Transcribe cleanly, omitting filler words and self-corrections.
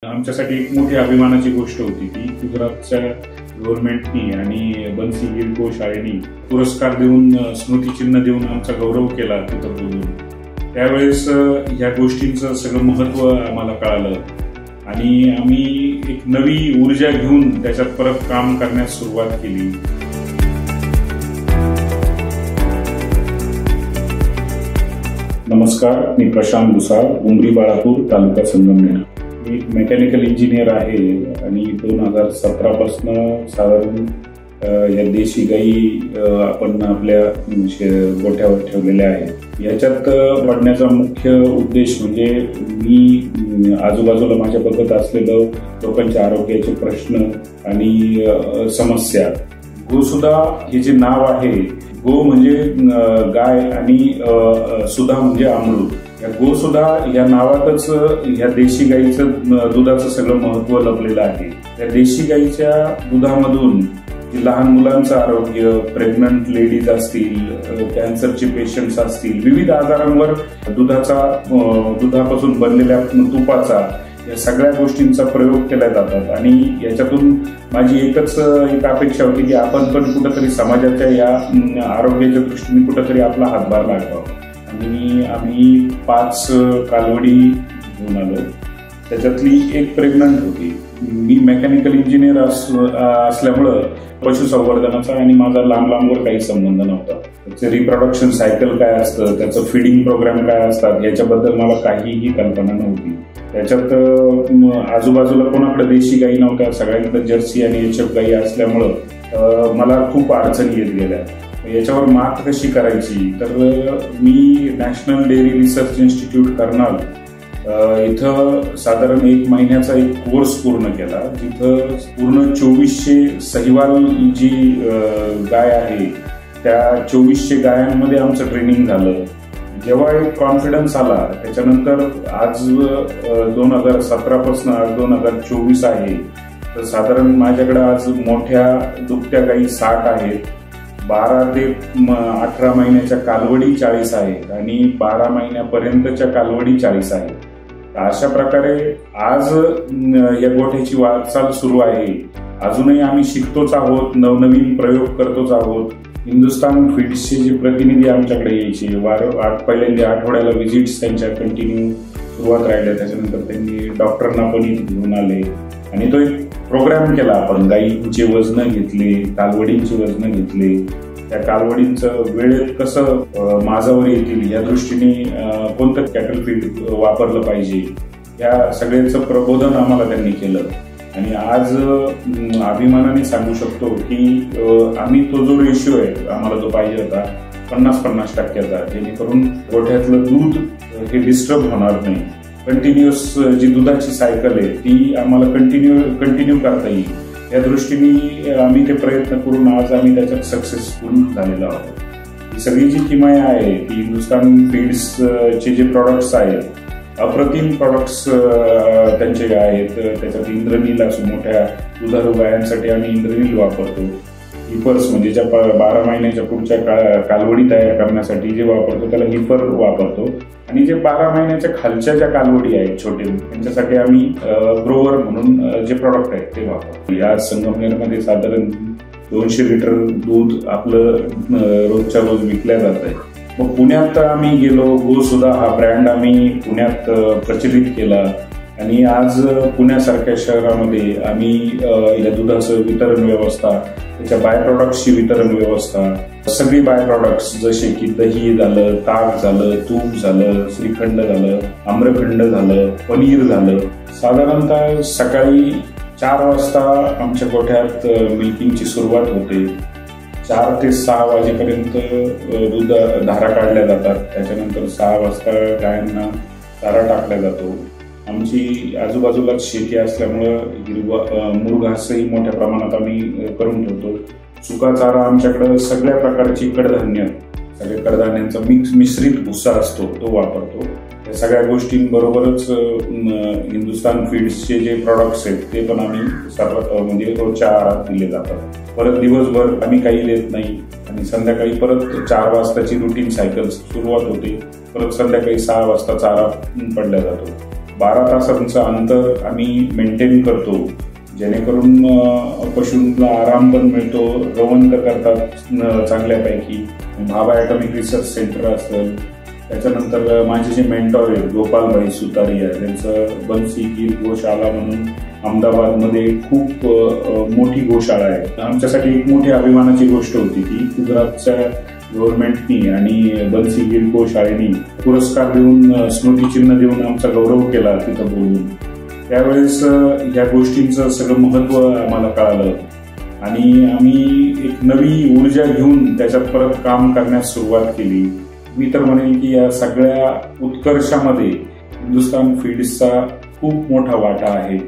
आमच्यासाठी एक मोठी अभिमानाची गोष्ट होती की गुजरातच्या गव्हर्नमेंटनी आणि बन्सी हिरगो शाळेने पुरस्कार देऊन स्मृतिचिन्ह देऊन आमचा गौरव केला तिथं बोलून. त्यावेळेस ह्या गोष्टींचं सगळं महत्त्व आम्हाला कळालं आणि आम्ही एक नवी ऊर्जा घेऊन त्याच्यात परत काम करण्यास सुरुवात केली. नमस्कार, मी प्रशांत गुसाळ, उमरी बाळापूर, तालुका संगमनेर. मी मेकॅनिकल इंजिनियर आहे आणि 2017 पासून साधारण या देशी गाई आपण आपल्या गोठ्यावर ठेवलेल्या आहेत. याच्यात पडण्याचा मुख्य उद्देश म्हणजे मी आजूबाजूला माझ्या बघत असलेलं लोकांच्या आरोग्याचे प्रश्न आणि समस्या. गोसुधा हे जे नाव आहे, गो म्हणजे गाय आणि सुधा म्हणजे अमृत. या गोसुधा या नावातच या देशी गाईचं दुधाचं सगळं महत्व लपलेलं आहे. या देशी गाईच्या दुधामधून लहान मुलांचं आरोग्य, प्रेग्नंट लेडीज असतील, कॅन्सरचे पेशंट्स असतील, विविध आजारांवर दुधापासून बनलेल्या तुपाचा या सगळ्या गोष्टींचा प्रयोग केला जातात. आणि याच्यातून माझी एकच अपेक्षा होती की आपण पण कुठंतरी समाजाच्या या आरोग्याच्या दृष्टीने कुठंतरी आपला हातभार लागावा. आणि आम्ही 5 कालवडी घेऊन आलो. त्याच्यातली एक प्रेग्नंट होती. मी मेकॅनिकल इंजिनियर असल्यामुळं पशुसंवर्धनाचा आणि माझा लांबवर काही संबंध नव्हता. त्याचं रिप्रोडक्शन सायकल काय असतं, त्याचं फिडिंग प्रोग्राम काय असतात याच्याबद्दल मला काहीही कल्पना नव्हती. त्याच्यात आजूबाजूला कोणाकडे देशी गाई नव्हत्या, सगळ्यांकडे जर्सी आणि HF गाई असल्यामुळं मला खूप अडचणी येत गेल्या. याच्यावर मात कशी करायची, तर मी National Dairy Research Institute Karnal इथं साधारण 1 महिन्याचा एक कोर्स पूर्ण केला. तिथं पूर्ण 2400 सहिवाल जी गाय आहे त्या 2400 गायांमध्ये आमचं ट्रेनिंग झालं. जेव्हा एक कॉन्फिडन्स आला त्याच्यानंतर आज 2017 पासून आज 2024 आहे, तर साधारण माझ्याकडे आज मोठ्या दुभत्या गाई 60 आहेत. 12 ते 18 महिन्याच्या कालवडी 40 आहेत आणि 12 महिन्यापर्यंतच्या कालवडी 40 आहेत. अशा प्रकारे आज या गोठ्याची वाटचाल सुरू आहे. अजूनही आम्ही शिकतोच आहोत, नवनवीन प्रयोग करतोच आहोत. हिंदुस्तान फीड्सचे जे प्रतिनिधी आमच्याकडे यायचे, पहिल्यांदा आठवड्याला व्हिजिट्स त्यांच्या कंटिन्यू सुरुवात राहिल्या. त्याच्यानंतर त्यांनी डॉक्टरांना पण घेऊन आले आणि तो एक प्रोग्राम केला. आपण गायींचे वजन घेतले, कालवडींचे वजन घेतले, त्या कालवडींचं वेळेत कसं माझावर येतील या दृष्टीने कोणतं कॅटल फीड वापरलं पाहिजे, या सगळ्यांचं प्रबोधन आम्हाला त्यांनी केलं. आणि आज अभिमानाने सांगू शकतो की आम्ही तो जो रेशिओ आहे आम्हाला जो पाहिजे होता 50-50%चा, जेणेकरून गोठ्यातलं दूध हे डिस्टर्ब होणार नाही. कंटिन्युअस जी दुधाची सायकल आहे ती आम्हाला कंटिन्यू करता येईल या दृष्टीने आम्ही ते प्रयत्न करून आज आम्ही त्याच्यात सक्सेसफुल झालेलो आहोत. ही सगळी जी किमया आहे ती हिंदुस्तान फीड्सचे जे प्रॉडक्ट्स आहेत, अप्रतिम प्रॉडक्ट्स त्यांचे आहेत. त्याच्यात इंद्रनील असो, मोठ्या दुधारू गायांसाठी आम्ही इंद्रनील वापरतो. हिफर्स म्हणजे ज्या 12 महिन्याच्या पुढच्या कालवडी तयार करण्यासाठी जे वापरतो त्याला हिफर वापरतो. आणि जे 12 महिन्याच्या खालच्या ज्या कालवडी आहेत छोटे, त्यांच्यासाठी आम्ही ग्रोवर म्हणून जे प्रॉडक्ट आहेत ते वापरतो. या संगमनेरमध्ये साधारण 200 लिटर दूध आपलं रोजच्या रोज विकल्या जात आहे. मग पुण्यात आम्ही गेलो, गोसुधा हा ब्रँड आम्ही पुण्यात प्रचलित केला आणि आज पुण्यासारख्या शहरामध्ये आम्ही या दुधाचं वितरण व्यवस्था, त्याच्या बाय प्रॉडक्ट्सची वितरण व्यवस्था, सगळी बाय प्रॉडक्ट्स जसे की दही झालं, ताक झालं, तूप झालं, श्रीखंड झालं, आम्रखंड झालं, पनीर झालं, साधारणतः सकाळी 4 वाजता आमच्या गोठ्यात मिल्किंगची सुरुवात होते. 4 ते 6 वाजेपर्यंत दूध धारा काढल्या जातात. त्याच्यानंतर 6 वाजता गायांना चारा टाकला जातो. आमची आजूबाजूलाच शेती असल्यामुळं मुरघासही मोठ्या प्रमाणात आम्ही करून ठेवतो. सुका चारा आमच्याकडं सगळ्या प्रकारची कडधान्य, सगळ्या कडधान्यांचा मिश्रित भुस्सा असतो तो वापरतो. या सगळ्या गोष्टींबरोबरच हिंदुस्तान फीड्सचे जे प्रॉडक्ट्स आहेत ते पण आम्ही म्हणजे रोजच्या आहारात दिले जातात. परत दिवसभर आम्ही काही देत नाही आणि संध्याकाळी परत 4 वाजताची रुटीन सायकल सुरुवात होते. परत संध्याकाळी 6 वाजता चारा पडला जातो. 12 तासांचं अंतर आम्ही मेंटेन करतो, जेणेकरून पशूंना आराम पण मिळतो, रवंथ करतात चांगल्यापैकी. भाभा ॲटॉमिक रिसर्च सेंटर असेल, त्याच्यानंतर माझे जे मेंटॉर आहेत गोपालभाई सुतारिया, त्यांचं बन्सी गिर गोशाळा म्हणून अहमदाबादमध्ये खूप मोठी गोशाळा आहे. आमच्यासाठी एक मोठी अभिमानाची गोष्ट होती की गुजरातच्या गव्हर्नमेंटनी आणि बन्सी गिर गोशाळेने पुरस्कार देऊन, स्मृतिचिन्ह देऊन आमचा गौरव केला तिथं बोलून. त्यावेळेस ह्या गोष्टींचं सगळं महत्त्व आम्हाला कळालं आणि आम्ही एक नवी ऊर्जा घेऊन त्याच्यात परत काम करण्यास सुरुवात केली. मी तर म्हणेन की या सगळ्या उत्कर्षामध्ये हिंदुस्तान फीड्सचा खूप मोठा वाटा आहे.